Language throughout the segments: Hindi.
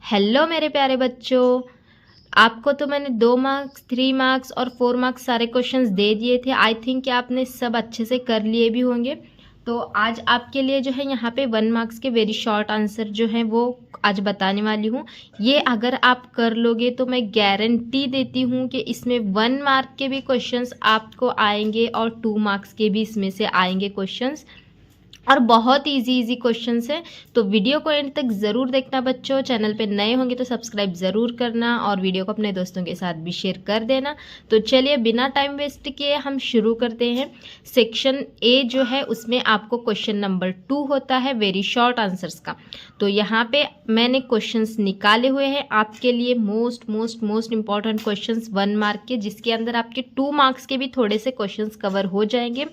हेलो मेरे प्यारे बच्चों, आपको तो मैंने 2 मार्क्स 3 मार्क्स और 4 मार्क्स सारे क्वेश्चंस दे दिए थे। आई थिंक कि आपने सब अच्छे से कर लिए भी होंगे। तो आज आपके लिए जो है यहाँ पे 1 मार्क्स के वेरी शॉर्ट आंसर जो है वो आज बताने वाली हूँ। ये अगर आप कर लोगे तो मैं गारंटी देती हूँ कि इसमें 1 मार्क के भी क्वेश्चंस आपको आएंगे और 2 मार्क्स के भी इसमें से आएंगे क्वेश्चंस, और बहुत इजी क्वेश्चंस हैं। तो वीडियो को एंड तक ज़रूर देखना बच्चों। चैनल पे नए होंगे तो सब्सक्राइब ज़रूर करना और वीडियो को अपने दोस्तों के साथ भी शेयर कर देना। तो चलिए बिना टाइम वेस्ट किए हम शुरू करते हैं। सेक्शन ए जो है उसमें आपको क्वेश्चन नंबर 2 होता है वेरी शॉर्ट आंसर्स का। तो यहाँ पे मैंने क्वेश्चंस निकाले हुए हैं आपके लिए, मोस्ट इंपॉर्टेंट क्वेश्चंस 1 मार्क के, जिसके अंदर आपके 2 मार्क्स के भी थोड़े से क्वेश्चंस कवर हो जाएंगे।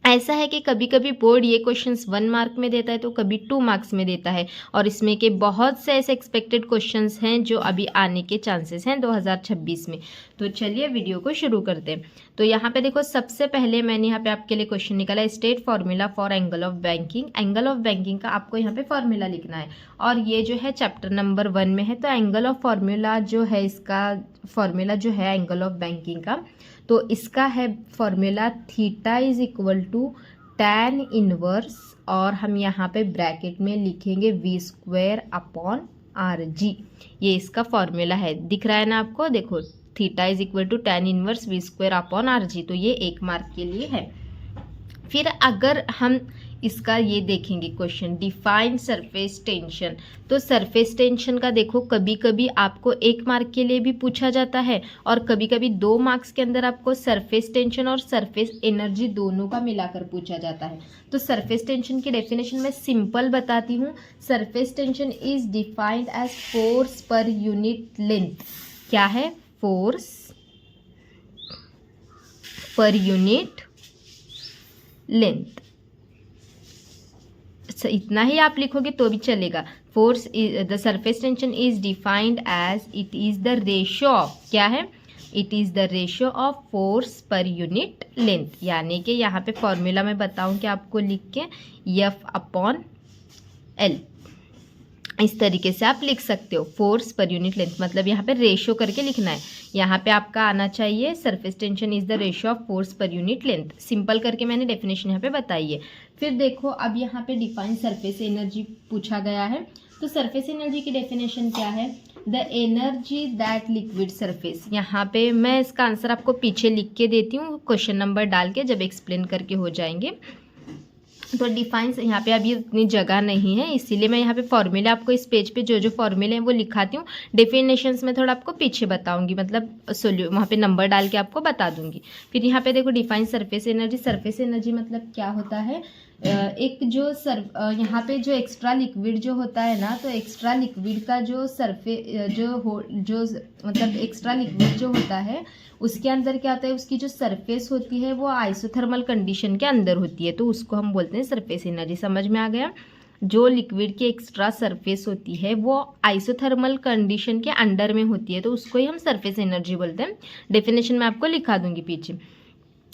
ऐसा है कि कभी कभी बोर्ड ये क्वेश्चंस 1 मार्क में देता है तो कभी 2 मार्क्स में देता है, और इसमें के बहुत से ऐसे एक्सपेक्टेड क्वेश्चंस हैं जो अभी आने के चांसेस हैं 2026 में। तो चलिए वीडियो को शुरू करते हैं। तो यहाँ पे देखो, सबसे पहले मैंने यहाँ पे आपके लिए क्वेश्चन निकाला है, state formula for angle of banking. Angle of banking का आपको यहाँ पे फॉर्मूला लिखना है, और ये जो है चैप्टर नंबर 1 में है। तो एंगल ऑफ फॉर्मूला जो है, इसका फॉर्मूला जो है एंगल ऑफ बैंकिंग का, तो इसका है formula theta is equal to tan inverse, और हम यहाँ पे ब्रैकेट में लिखेंगे v² अपॉन RG। ये इसका फॉर्मूला है, दिख रहा है ना आपको? देखो, theta is equal to tan inverse v² upon RG। तो ये 1 मार्क के लिए है। फिर अगर हम इसका ये देखेंगे क्वेश्चन, डिफाइन सरफेस टेंशन। तो सरफेस टेंशन का देखो, कभी कभी आपको 1 मार्क के लिए भी पूछा जाता है, और कभी कभी 2 मार्क्स के अंदर आपको सरफेस टेंशन और सरफेस एनर्जी दोनों का मिलाकर पूछा जाता है। तो सरफेस टेंशन की डेफिनेशन मैं सिंपल बताती हूँ। Surface tension is defined as force per unit length. क्या है? Force per unit length. इतना ही आप लिखोगे तो भी चलेगा। Force, the surface tension is defined as it is the ratio of, क्या है? It is the ratio of force per unit length. यानी कि यहाँ पे फॉर्मूला मैं बताऊँ कि आपको लिख के F अपॉन L, इस तरीके से आप लिख सकते हो। फोर्स पर यूनिट लेंथ मतलब यहाँ पे रेशियो करके लिखना है। यहाँ पे आपका आना चाहिए surface tension is the ratio of force per unit length. Simple करके मैंने डेफिनेशन यहाँ पे बताई है। फिर देखो, अब यहाँ पे डिफाइन सरफेस एनर्जी पूछा गया है। तो सरफेस एनर्जी की डेफिनेशन क्या है? The energy that liquid surface. यहाँ पे मैं इसका आंसर आपको पीछे लिख के देती हूँ, क्वेश्चन नंबर डाल के, जब एक्सप्लेन करके हो जाएंगे। तो डिफाइंस यहाँ पे अभी उतनी जगह नहीं है, इसीलिए मैं यहाँ पे फॉर्मूले आपको इस पेज पे जो फॉर्मूले हैं वो लिखाती हूँ। डेफिनेशंस में थोड़ा आपको पीछे बताऊंगी, मतलब वहाँ पे नंबर डाल के आपको बता दूंगी। फिर यहाँ पे देखो, define surface energy. Surface energy मतलब क्या होता है? एक जो यहाँ पे जो एक्स्ट्रा लिक्विड जो होता है ना, तो एक्स्ट्रा लिक्विड का जो मतलब एक्स्ट्रा लिक्विड जो होता है उसके अंदर क्या होता है, उसकी जो सरफेस होती है वो आइसोथर्मल कंडीशन के अंदर होती है, तो उसको हम बोलते हैं सरफेस एनर्जी। समझ में आ गया? जो लिक्विड की एक्स्ट्रा सरफेस होती है वो आइसोथर्मल कंडीशन के अंडर में होती है, तो उसको ही हम सरफेस एनर्जी बोलते हैं। डेफिनेशन मैं आपको लिखा दूंगी पीछे।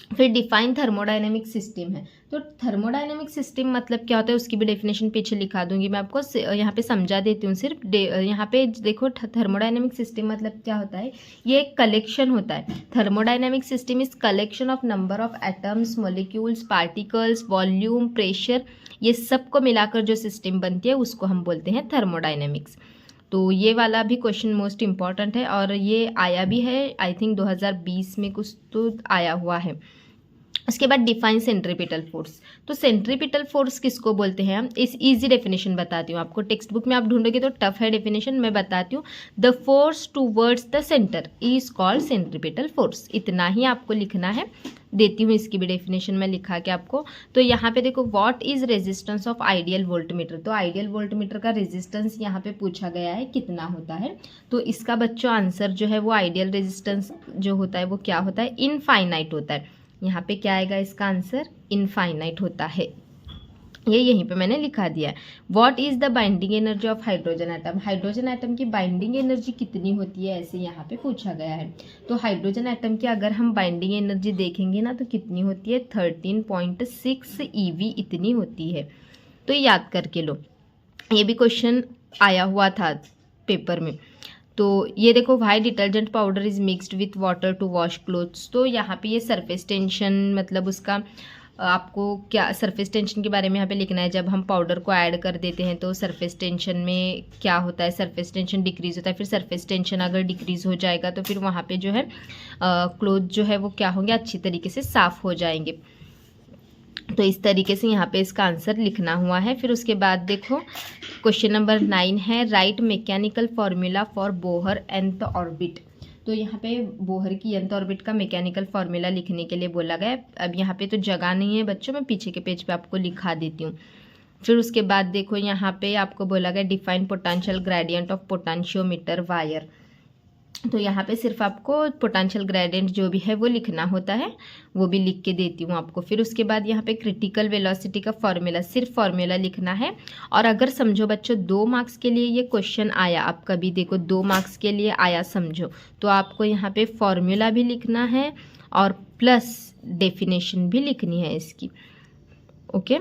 फिर डिफाइन थर्मोडायनेमिक सिस्टम है। तो थर्मोडायनेमिक सिस्टम मतलब क्या होता है, उसकी भी डेफिनेशन पीछे लिखा दूंगी मैं आपको। यहाँ पे समझा देती हूँ सिर्फ। यहाँ पे देखो, थर्मोडायनेमिक सिस्टम मतलब क्या होता है? ये एक कलेक्शन होता है। Thermodynamic system is collection of number of atoms, molecules, particles, volume, pressure, ये सब को मिलाकर जो सिस्टम बनती है उसको हम बोलते हैं थर्मोडायनेमिक्स। तो ये वाला भी क्वेश्चन मोस्ट इम्पॉर्टेंट है, और ये आया भी है, आई थिंक 2020 में कुछ तो आया हुआ है। उसके बाद डिफाइन सेंट्रीपिटल फोर्स। तो सेंट्रीपिटल फोर्स किसको बोलते हैं हम? इस इजी डेफिनेशन बताती हूँ आपको। टेक्स्ट बुक में आप ढूंढोगे तो टफ है डेफिनेशन, मैं बताती हूँ। The force towards the centre is called centripetal force. इतना ही आपको लिखना है। देती हूँ इसकी भी डेफिनेशन मैं लिखा के आपको। तो यहाँ पे देखो, what is resistance of ideal voltmeter. तो आइडियल वोल्टमीटर का रेजिस्टेंस यहाँ पे पूछा गया है, कितना होता है? तो इसका बच्चों आंसर जो है वो आइडियल रेजिस्टेंस जो होता है वो क्या होता है? इनफाइनाइट होता है। यहाँ पे क्या आएगा इसका आंसर? इनफाइनाइट होता है। ये यहीं पे मैंने लिखा दिया है। What is the binding energy of hydrogen atom. Hydrogen atom की बाइंडिंग एनर्जी कितनी होती है, ऐसे यहाँ पे पूछा गया है। तो हाइड्रोजन एटम की अगर हम बाइंडिंग एनर्जी देखेंगे ना, तो कितनी होती है? 13.6 EV इतनी होती है। तो याद करके लो, ये भी क्वेश्चन आया हुआ था पेपर में। तो ये देखो, why detergent powder is mixed with water to wash clothes. तो यहाँ पे ये सरफेस टेंशन मतलब उसका आपको क्या सरफेस टेंशन के बारे में यहाँ पे लिखना है। जब हम पाउडर को ऐड कर देते हैं तो सरफेस टेंशन में क्या होता है, सरफेस टेंशन डिक्रीज़ होता है। फिर सरफेस टेंशन अगर डिक्रीज़ हो जाएगा तो फिर वहाँ पे जो है क्लोथ जो है वो क्या होंगे, अच्छी तरीके से साफ़ हो जाएंगे। तो इस तरीके से यहाँ पे इसका आंसर लिखना हुआ है। फिर उसके बाद देखो क्वेश्चन नंबर 9 है, right mechanical formula for Bohr nth orbit. तो यहाँ पे बोहर की nth ऑर्बिट का मैकेनिकल फार्मूला लिखने के लिए बोला गया है। अब यहाँ पे तो जगह नहीं है बच्चों, मैं पीछे के पेज पे आपको लिखा देती हूँ। फिर उसके बाद देखो यहाँ पे आपको बोला गया define potential gradient of potentiometer wire. तो यहाँ पे सिर्फ आपको पोटेंशियल ग्रेडियंट जो भी है वो लिखना होता है, वो भी लिख के देती हूँ आपको। फिर उसके बाद यहाँ पे क्रिटिकल वेलोसिटी का फॉर्मूला, सिर्फ फॉर्मूला लिखना है। और अगर समझो बच्चों 2 मार्क्स के लिए ये क्वेश्चन आया, आप कभी देखो 2 मार्क्स के लिए आया समझो, तो आपको यहाँ पे फॉर्मूला भी लिखना है और प्लस डेफिनेशन भी लिखनी है इसकी। ओके,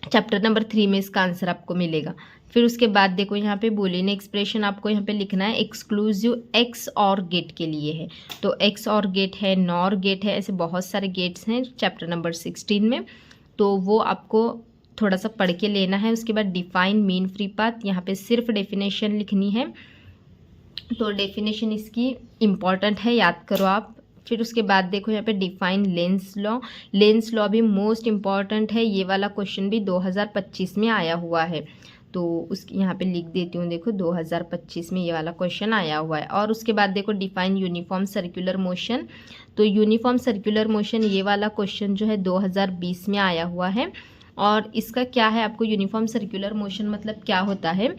चैप्टर नंबर 3 में इसका आंसर आपको मिलेगा। फिर उसके बाद देखो यहाँ पे बूलियन एक्सप्रेशन आपको यहाँ पे लिखना है, एक्सक्लूसिव एक्स और गेट के लिए है। तो एक्स और गेट है, नॉर गेट है, ऐसे बहुत सारे गेट्स हैं चैप्टर नंबर 16 में। तो वो आपको थोड़ा सा पढ़ के लेना है। उसके बाद डिफाइन मीन फ्री पाथ, यहाँ पे सिर्फ डेफिनेशन लिखनी है। तो डेफिनेशन इसकी इम्पॉर्टेंट है, याद करो आप। फिर उसके बाद देखो यहाँ पे define Lenz law, Lenz law भी मोस्ट इम्पॉर्टेंट है। ये वाला क्वेश्चन भी 2025 में आया हुआ है, तो उसकी यहाँ पे लिख देती हूँ। देखो 2025 में ये वाला क्वेश्चन आया हुआ है। और उसके बाद देखो डिफाइन यूनिफॉर्म सर्कुलर मोशन। तो यूनिफॉर्म सर्कुलर मोशन ये वाला क्वेश्चन जो है 2020 में आया हुआ है। और इसका क्या है, आपको यूनिफॉर्म सर्कुलर मोशन मतलब क्या होता है,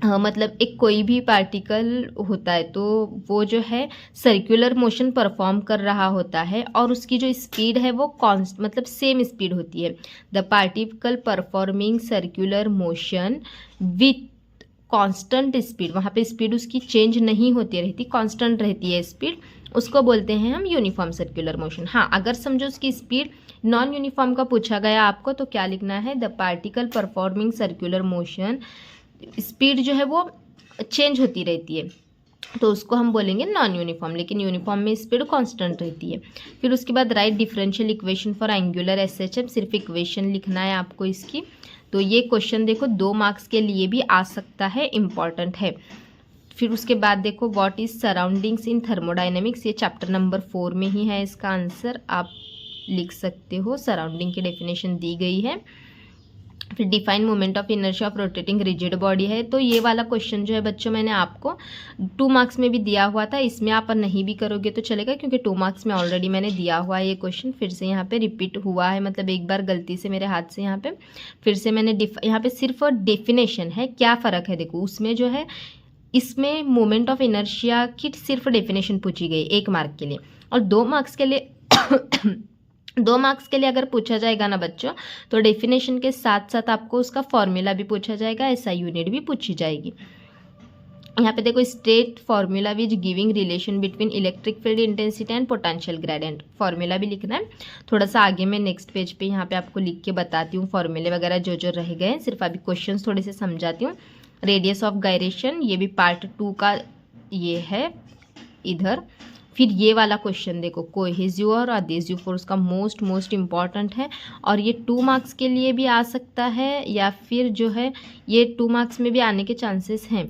मतलब एक कोई भी पार्टिकल होता है तो वो जो है सर्कुलर मोशन परफॉर्म कर रहा होता है और उसकी जो स्पीड है वो कॉन्स्ट मतलब सेम स्पीड होती है। The particle performing circular motion with constant speed, वहाँ पे स्पीड उसकी चेंज नहीं होती रहती, कांस्टेंट रहती है स्पीड, उसको बोलते हैं हम यूनिफॉर्म सर्कुलर मोशन। हाँ, अगर समझो उसकी स्पीड नॉन यूनिफॉर्म का पूछा गया आपको तो क्या लिखना है, the particle performing circular motion, speed जो है वो चेंज होती रहती है तो उसको हम बोलेंगे नॉन यूनिफॉर्म, लेकिन यूनिफॉर्म में स्पीड कांस्टेंट रहती है। फिर उसके बाद right differential equation for angular SHM, सिर्फ इक्वेशन लिखना है आपको इसकी। तो ये क्वेश्चन देखो 2 मार्क्स के लिए भी आ सकता है, इम्पॉर्टेंट है। फिर उसके बाद देखो what is surroundings in thermodynamics, ये चैप्टर नंबर 4 में ही है इसका आंसर, आप लिख सकते हो। सराउंडिंग की डेफिनेशन दी गई है। फिर define moment of inertia of rotating rigid body है। तो ये वाला क्वेश्चन जो है बच्चों मैंने आपको 2 मार्क्स में भी दिया हुआ था, इसमें आप नहीं भी करोगे तो चलेगा क्योंकि 2 मार्क्स में ऑलरेडी मैंने दिया हुआ है। ये क्वेश्चन फिर से यहाँ पे रिपीट हुआ है, मतलब एक बार गलती से मेरे हाथ से यहाँ पे फिर से मैंने यहाँ पे सिर्फ डेफिनेशन है। क्या फ़र्क है देखो, उसमें जो है इसमें मोमेंट ऑफ इनर्शिया की सिर्फ डेफिनेशन पूछी गई 1 मार्क के लिए, और 2 मार्क्स के लिए 2 मार्क्स के लिए अगर पूछा जाएगा ना बच्चों तो डेफिनेशन के साथ साथ आपको उसका फॉर्मूला भी पूछा जाएगा, एसआई यूनिट भी पूछी जाएगी। यहाँ पे देखो state formula which giving relation between electric field intensity and potential gradient, formula भी लिखना है। थोड़ा सा आगे मैं नेक्स्ट पेज पे यहाँ पे आपको लिख के बताती हूँ फॉर्मूले वगैरह जो जो रह गए, सिर्फ अभी क्वेश्चन थोड़े से समझाती हूँ। रेडियस ऑफ गायरेशन, ये भी पार्ट 2 का ये है इधर। फिर ये वाला क्वेश्चन देखो कोहेसिव और अधेसिव फोर्स का मोस्ट इम्पॉर्टेंट है और ये 2 मार्क्स के लिए भी आ सकता है या फिर जो है ये 2 मार्क्स में भी आने के चांसेस हैं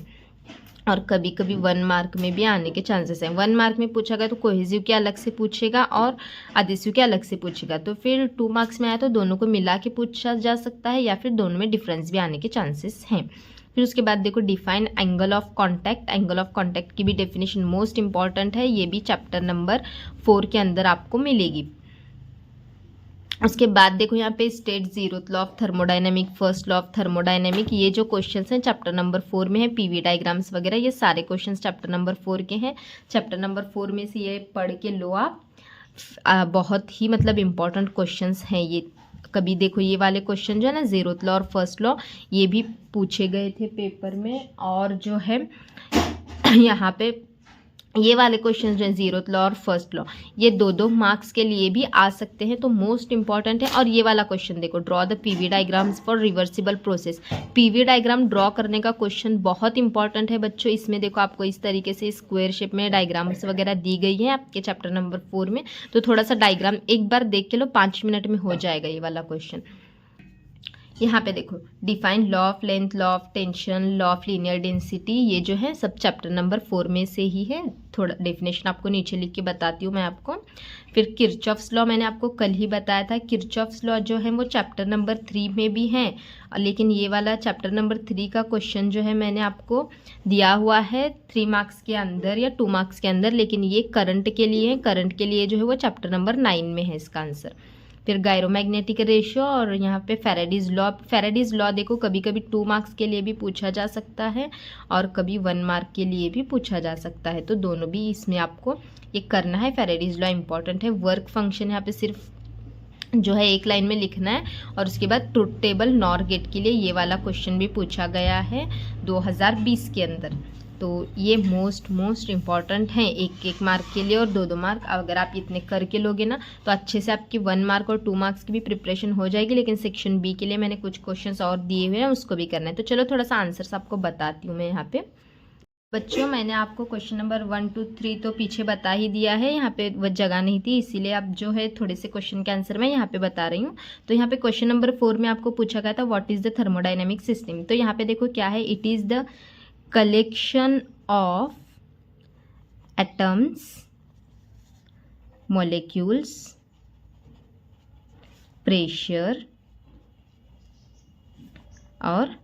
और कभी कभी 1 मार्क में भी आने के चांसेस हैं। 1 मार्क में पूछा गया तो कोहेसिव के अलग से पूछेगा और अधेसिव के अलग से पूछेगा, तो फिर 2 मार्क्स में आया तो दोनों को मिला के पूछा जा सकता है या फिर दोनों में डिफरेंस भी आने के चांसेस हैं। फिर उसके बाद देखो define angle of contact, angle of contact की भी डेफिनेशन मोस्ट इंपॉर्टेंट है, ये भी चैप्टर नंबर 4 के अंदर आपको मिलेगी। उसके बाद देखो यहाँ पे state 0th law of thermodynamic, first law of thermodynamic, ये जो क्वेश्चंस हैं चैप्टर नंबर 4 में है। पीवी डायग्राम्स वगैरह ये सारे क्वेश्चंस चैप्टर नंबर 4 के हैं। चैप्टर नंबर 4 में से ये पढ़ के लो आप, बहुत ही मतलब इम्पॉर्टेंट क्वेश्चंस हैं ये। कभी देखो ये वाले क्वेश्चन जो है ना 0th लॉ और फर्स्ट लॉ ये भी पूछे गए थे पेपर में, और जो है यहाँ पे ये वाले क्वेश्चन जो है 0th लॉ और फर्स्ट लॉ, ये 2-2 मार्क्स के लिए भी आ सकते हैं, तो मोस्ट इंपॉर्टेंट है। और ये वाला क्वेश्चन देखो, draw the PV diagrams for reversible process. PV diagram draw करने का क्वेश्चन बहुत इंपॉर्टेंट है बच्चों। इसमें देखो आपको इस तरीके से स्क्वायर शेप में डायग्राम्स वगैरह दी गई है आपके चैप्टर नंबर 4 में। तो थोड़ा सा डायग्राम एक बार देख के लो, 5 मिनट में हो जाएगा ये वाला क्वेश्चन। यहाँ पे देखो, define law of length, law of tension, law of linear density, ये जो है सब चैप्टर नंबर 4 में से ही है। थोड़ा डेफिनेशन आपको नीचे लिख के बताती हूँ मैं आपको। फिर किरचॉफ्स लॉ मैंने आपको कल ही बताया था। किरचॉफ्स लॉ जो है वो चैप्टर नंबर 3 में भी है, लेकिन ये वाला चैप्टर नंबर 3 का क्वेश्चन जो है मैंने आपको दिया हुआ है 3 मार्क्स के अंदर या 2 मार्क्स के अंदर, लेकिन ये करंट के लिए है। करंट के लिए जो है वो चैप्टर नंबर 9 में है इसका आंसर। फिर गायरोमैग्नेटिक रेशियो और यहाँ पे फेराडीज लॉ। फेराडीज लॉ देखो कभी कभी 2 मार्क्स के लिए भी पूछा जा सकता है और कभी 1 मार्क के लिए भी पूछा जा सकता है, तो दोनों भी इसमें आपको ये करना है। फेराडीज लॉ इंपॉर्टेंट है। वर्क फंक्शन यहाँ पे सिर्फ जो है एक लाइन में लिखना है, और उसके बाद ट्रुथ टेबल नॉर गेट के लिए ये वाला क्वेश्चन भी पूछा गया है 2020 के अंदर। तो ये मोस्ट इम्पॉर्टेंट हैं, 1-1 मार्क के लिए और 2-2 मार्क। अगर आप इतने करके लोगे ना तो अच्छे से आपकी 1 मार्क और 2 मार्क्स की भी प्रिपरेशन हो जाएगी। लेकिन सेक्शन बी के लिए मैंने कुछ क्वेश्चंस और दिए हुए हैं, उसको भी करना है। तो चलो थोड़ा सा आंसर्स आपको बताती हूँ मैं यहाँ पे। बच्चों मैंने आपको क्वेश्चन नंबर 1, 2, 3 तो पीछे बता ही दिया है, यहाँ पे वो जगह नहीं थी, इसीलिए अब जो है थोड़े से क्वेश्चन के आंसर मैं यहाँ पे बता रही हूँ। तो यहाँ पे क्वेश्चन नंबर 4 में आपको पूछा गया था what is the thermodynamic system. तो यहाँ पे देखो क्या है, it is the collection of atoms, molecules, pressure और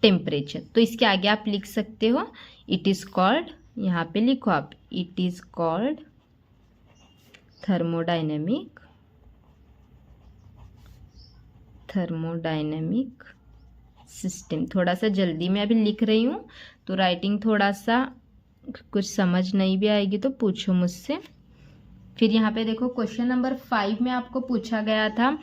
टेम्परेचर। तो इसके आगे आप लिख सकते हो इट इज कॉल्ड, यहाँ पे लिखो आप, it is called thermodynamic system. थोड़ा सा जल्दी में अभी लिख रही हूँ तो राइटिंग थोड़ा सा कुछ समझ नहीं भी आएगी तो पूछो मुझसे। फिर यहाँ पे देखो क्वेश्चन नंबर 5 में आपको पूछा गया था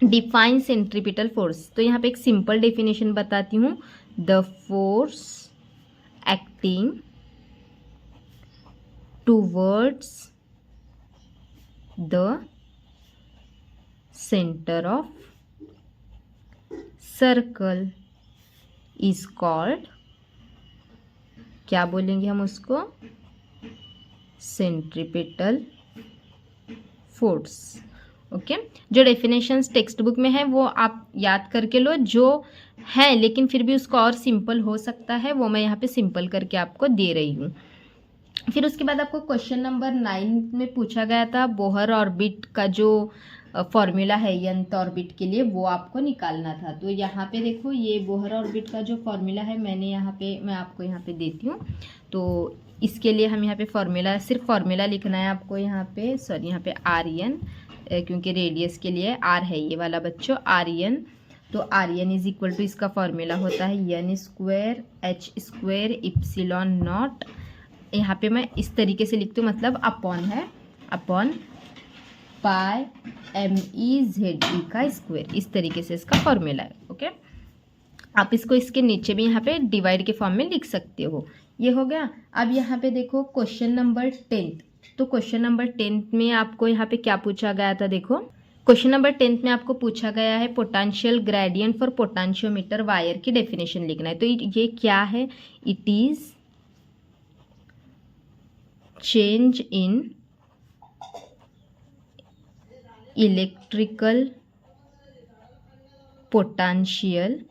डिफाइन सेंट्रीपिटल फोर्स। तो यहाँ पे एक सिंपल डेफिनेशन बताती हूँ, the force acting towards the centre of circle is called, क्या बोलेंगे हम उसको, सेंट्रीपिटल फोर्स। ओके, जो डेफिनेशंस टेक्स्ट बुक में है वो आप याद करके लो, जो है लेकिन फिर भी उसको और सिंपल हो सकता है, वो मैं यहाँ पे सिंपल करके आपको दे रही हूँ। फिर उसके बाद आपको क्वेश्चन नंबर 9 में पूछा गया था बोहर ऑर्बिट का जो फॉर्मूला है nth ऑर्बिट के लिए, वो आपको निकालना था। तो यहाँ पे देखो ये बोहर ऑर्बिट का जो फॉर्मूला है मैं आपको यहाँ पे देती हूँ। तो इसके लिए हम यहाँ पे फॉर्मूला, सिर्फ फॉर्मूला लिखना है आपको यहाँ पे, सॉरी यहाँ पे RN, क्योंकि रेडियस के लिए R है ये वाला बच्चों, RN। तो RN इज इक्वल टू, इसका फॉर्मूला होता है n² H²ε0। यहाँ पे मैं इस तरीके से लिखती हूँ, मतलब अपॉन है, अपॉन पाई MEZE का स्क्वायर, इस तरीके से इसका फॉर्मूला है। ओके, आप इसको इसके नीचे भी यहाँ पे डिवाइड के फॉर्म में लिख सकते हो। ये हो गया। अब यहाँ पे देखो क्वेश्चन नंबर 10। तो क्वेश्चन नंबर 10 में आपको यहाँ पे क्या पूछा गया था, देखो क्वेश्चन नंबर 10 में आपको पूछा गया है potential gradient for potentiometer wire की डेफिनेशन लिखना है। तो ये क्या है, it is change in electrical potential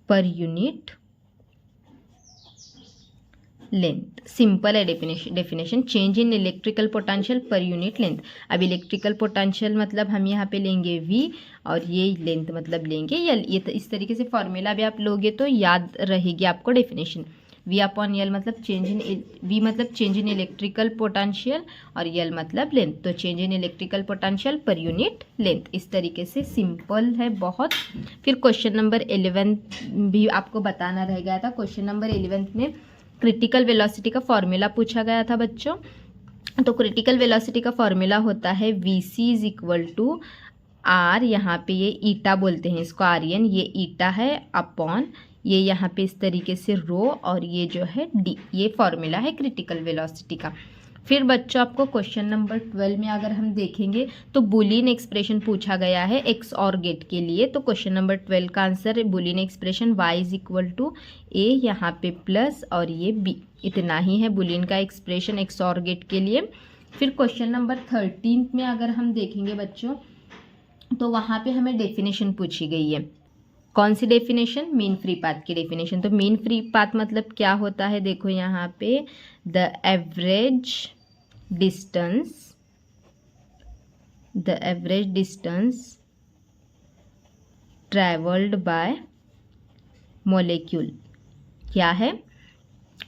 per unit length. Simple है definition, change in electrical potential per unit length. अब इलेक्ट्रिकल पोटेंशियल मतलब हम यहाँ पे लेंगे V और ये लेंथ मतलब लेंगे L। ये तो इस तरीके से फॉर्मूला भी आप लोगे तो याद रहेगी आपको डेफिनेशन। V/L मतलब चेंज इन, V मतलब चेंज इन इलेक्ट्रिकल पोटेंशियल और L मतलब लेंथ। तो change in electrical potential per unit length, इस तरीके से सिंपल है बहुत। फिर क्वेश्चन नंबर 11 भी आपको बताना रह गया था। क्वेश्चन नंबर 11 में क्रिटिकल वेलोसिटी का फॉर्मूला पूछा गया था बच्चों। तो क्रिटिकल वेलोसिटी का फॉर्मूला होता है VC is equal to R, यहाँ पे ये ईटा बोलते हैं इसको, आर्यन, ये ईटा है, अपॉन ये यहाँ पे इस तरीके से रो, और ये जो है डी, ये फॉर्मूला है क्रिटिकल वेलोसिटी का। फिर बच्चों आपको क्वेश्चन नंबर 12 में अगर हम देखेंगे तो बुलियन एक्सप्रेशन पूछा गया है एक्स और गेट के लिए। तो क्वेश्चन नंबर 12 का आंसर है Boolean expression y is equal to A, यहाँ पे प्लस और ये b, इतना ही है बुलियन का एक्सप्रेशन एक्स और गेट के लिए। फिर क्वेश्चन नंबर 13 में अगर हम देखेंगे बच्चों तो वहाँ पे हमें डेफिनेशन पूछी गई है। कौन सी डेफिनेशन? मीन फ्री पाथ की डेफिनेशन। तो मीन फ्री पाथ मतलब क्या होता है, देखो यहाँ पे the average distance travelled bye molecule. क्या है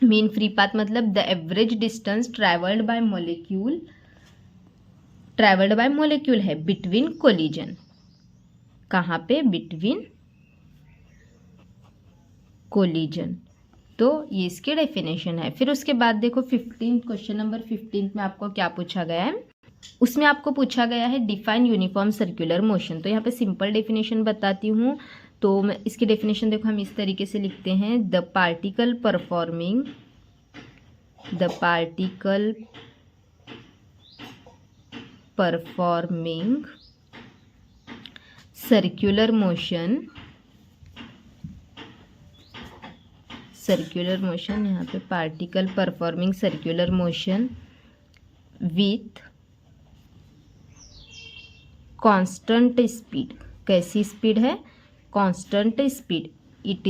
मीन फ्री पाथ? मतलब the average distance travelled bye molecule है बिटवीन कोलिजन। कहाँ पे? Between collision. तो ये इसकी डेफिनेशन है। फिर उसके बाद देखो 15 क्वेश्चन नंबर 15 में आपको क्या पूछा गया है, उसमें आपको पूछा गया है डिफाइन यूनिफॉर्म सर्कुलर मोशन। तो यहाँ पे सिंपल डेफिनेशन बताती हूँ। तो मैं इसकी डेफिनेशन देखो हम इस तरीके से लिखते हैं, the particle performing circular motion, यहाँ पे particle performing circular motion with constant speed. कैसी स्पीड है? Constant speed. It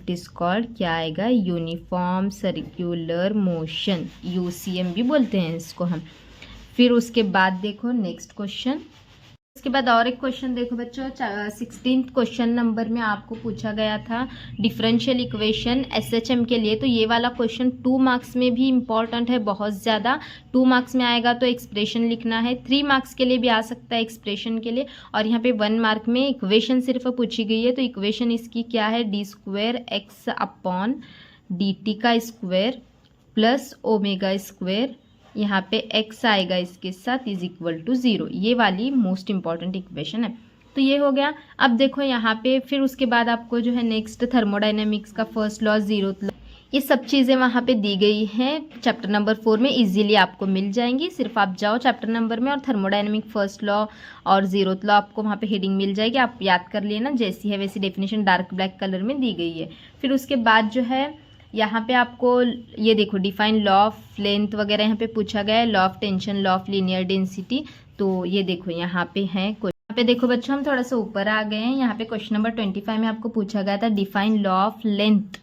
is called क्या आएगा? यूनिफॉर्म सर्कुलर मोशन, यूसीएम भी बोलते हैं इसको हम। फिर उसके बाद देखो नेक्स्ट क्वेश्चन, उसके बाद और एक क्वेश्चन देखो बच्चों 16th क्वेश्चन नंबर में आपको पूछा गया था डिफरेंशियल इक्वेशन एसएचएम के लिए। तो ये वाला क्वेश्चन 2 मार्क्स में भी इम्पॉर्टेंट है, बहुत ज़्यादा। 2 मार्क्स में आएगा तो एक्सप्रेशन लिखना है, 3 मार्क्स के लिए भी आ सकता है एक्सप्रेशन के लिए, और यहाँ पे 1 मार्क में इक्वेशन सिर्फ पूछी गई है। तो इक्वेशन इसकी क्या है? d² x/dt का स्क्वायर प्लस ओमेगा स्क्वायर, यहाँ पे x आएगा इसके साथ, इज इक्वल टू 0। ये वाली मोस्ट इंपॉर्टेंट इक्वेशन है। तो ये हो गया। अब देखो यहाँ पे फिर उसके बाद आपको जो है नेक्स्ट थर्मोडाइनमिक्स का फर्स्ट लॉ, 0th लॉ, ये सब चीज़ें वहाँ पे दी गई हैं चैप्टर नंबर 4 में, इजीली आपको मिल जाएंगी। सिर्फ आप जाओ चैप्टर नंबर में और थर्मोडाइनमिक फर्स्ट लॉ और 0th लॉ आपको वहाँ पे हेडिंग मिल जाएगी, आप याद कर लेना। जैसी है वैसी डेफिनेशन डार्क ब्लैक कलर में दी गई है। फिर उसके बाद जो है यहाँ पे आपको ये देखो डिफाइन लॉ ऑफ लेंथ वगैरह यहाँ पे पूछा गया है, law of tension, law of linear density. तो ये देखो यहाँ पे है, यहाँ पे देखो बच्चों हम थोड़ा सा ऊपर आ गए हैं। यहाँ पे क्वेश्चन नंबर 25 में आपको पूछा गया था define law of length,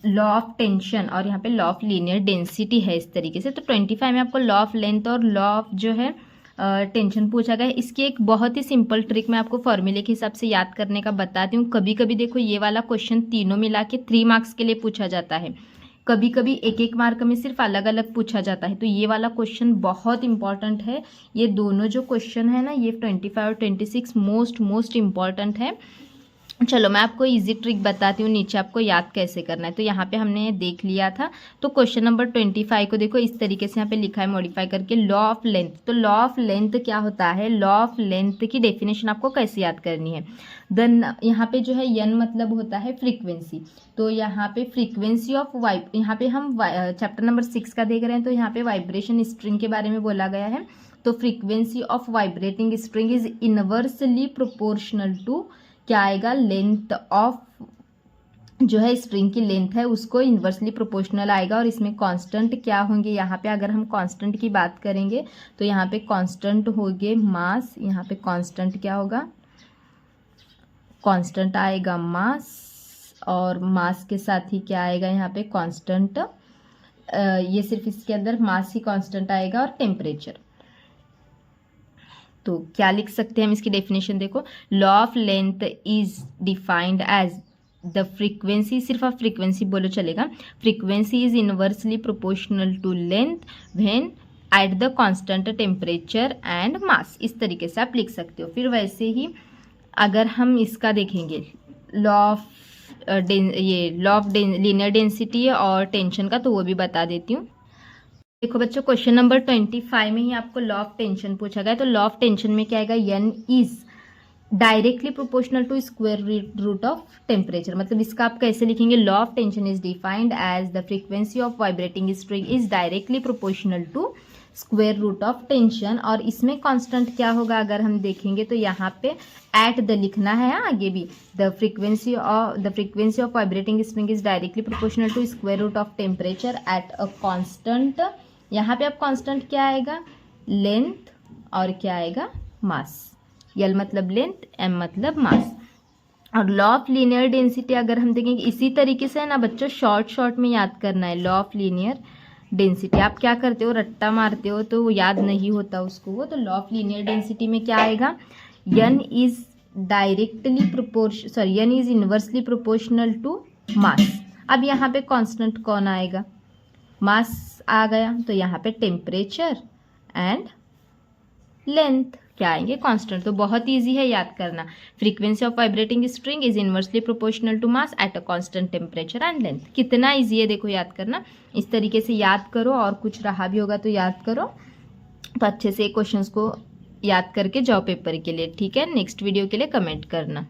law of tension, और यहाँ पे लॉ ऑफ लीनियर डेंसिटी है इस तरीके से। तो 25 में आपको लॉ ऑफ लेंथ और लॉ ऑफ जो है टेंशन पूछा गया है। इसकी एक बहुत ही सिंपल ट्रिक मैं आपको फॉर्मूले के हिसाब से याद करने का बताती हूँ। कभी कभी देखो ये वाला क्वेश्चन तीनों मिला के 3 मार्क्स के लिए पूछा जाता है, कभी कभी 1-1 मार्क में सिर्फ अलग अलग पूछा जाता है। तो ये वाला क्वेश्चन बहुत इंपॉर्टेंट है। ये दोनों जो क्वेश्चन है ना, ये 25 और 26 मोस्ट इंपॉर्टेंट है। चलो मैं आपको इजी ट्रिक बताती हूँ, नीचे आपको याद कैसे करना है। तो यहाँ पे हमने देख लिया था। तो क्वेश्चन नंबर 25 को देखो इस तरीके से यहाँ पे लिखा है मॉडिफाई करके, लॉ ऑफ लेंथ। तो लॉ ऑफ लेंथ क्या होता है? लॉ ऑफ लेंथ की डेफिनेशन आपको कैसे याद करनी है? देन यहाँ पे जो है n मतलब होता है फ्रीक्वेंसी। तो यहाँ पे फ्रीक्वेंसी ऑफ यहाँ पे हम चैप्टर नंबर 6 का देख रहे हैं। तो यहाँ पे वाइब्रेशन स्ट्रिंग के बारे में बोला गया है। तो frequency of vibrating string is inversely proportional to क्या आएगा? लेंथ ऑफ जो है स्ट्रिंग की लेंथ है उसको इन्वर्सली प्रोपोर्शनल आएगा। और इसमें कांस्टेंट क्या होंगे? यहाँ पे अगर हम कांस्टेंट की बात करेंगे तो यहाँ पे कांस्टेंट होंगे मास, यहाँ पे कांस्टेंट क्या होगा? कांस्टेंट आएगा मास, और मास के साथ ही क्या आएगा यहाँ पे? कांस्टेंट। ये सिर्फ इसके अंदर मास ही कांस्टेंट आएगा, और टेम्परेचर। तो क्या लिख सकते हैं हम इसकी डेफिनेशन देखो, law of length is defined as the frequency, सिर्फ आप फ्रीक्वेंसी बोलो चलेगा, frequency is inversely proportional to length when at the constant temperature and mass. इस तरीके से आप लिख सकते हो। फिर वैसे ही अगर हम इसका देखेंगे लॉ ऑफ लीनियर डेंसिटी और टेंशन का, तो वो भी बता देती हूँ। देखो बच्चों, क्वेश्चन नंबर 25 में ही आपको लॉ ऑफ टेंशन पूछा गया। तो लॉ ऑफ टेंशन में क्या आएगा, N is directly proportional to square root of temperature. मतलब इसका आप कैसे लिखेंगे, law of tension is defined as the frequency of vibrating string is directly proportional to square root of tension. और इसमें कांस्टेंट क्या होगा, अगर हम देखेंगे तो यहाँ पे एट द लिखना है, आगे भी the frequency of vibrating string is directly proportional to square root of temperature at a constant. यहाँ पे अब कांस्टेंट क्या आएगा, लेंथ, और क्या आएगा, मास। L मतलब लेंथ, M मतलब मास। और लॉ ऑफ लीनियर डेंसिटी अगर हम देखेंगे इसी तरीके से है ना बच्चों, शॉर्ट में याद करना है। लॉ ऑफ लीनियर डेंसिटी आप क्या करते हो, रट्टा मारते हो तो वो याद नहीं होता उसको वो। तो लॉ ऑफ लीनियर डेंसिटी में क्या आएगा, N is inversely proportional to mass. अब यहाँ पे कांस्टेंट कौन आएगा, मास आ गया, तो यहाँ पे टेम्परेचर एंड लेंथ क्या आएंगे, कांस्टेंट। तो बहुत इजी है याद करना। Frequency of vibrating string is inversely proportional to mass at a constant temperature and length. कितना इजी है देखो याद करना। इस तरीके से याद करो, और कुछ रहा भी होगा तो याद करो, तो अच्छे से क्वेश्चंस को याद करके जाओ पेपर के लिए। ठीक है, नेक्स्ट वीडियो के लिए कमेंट करना।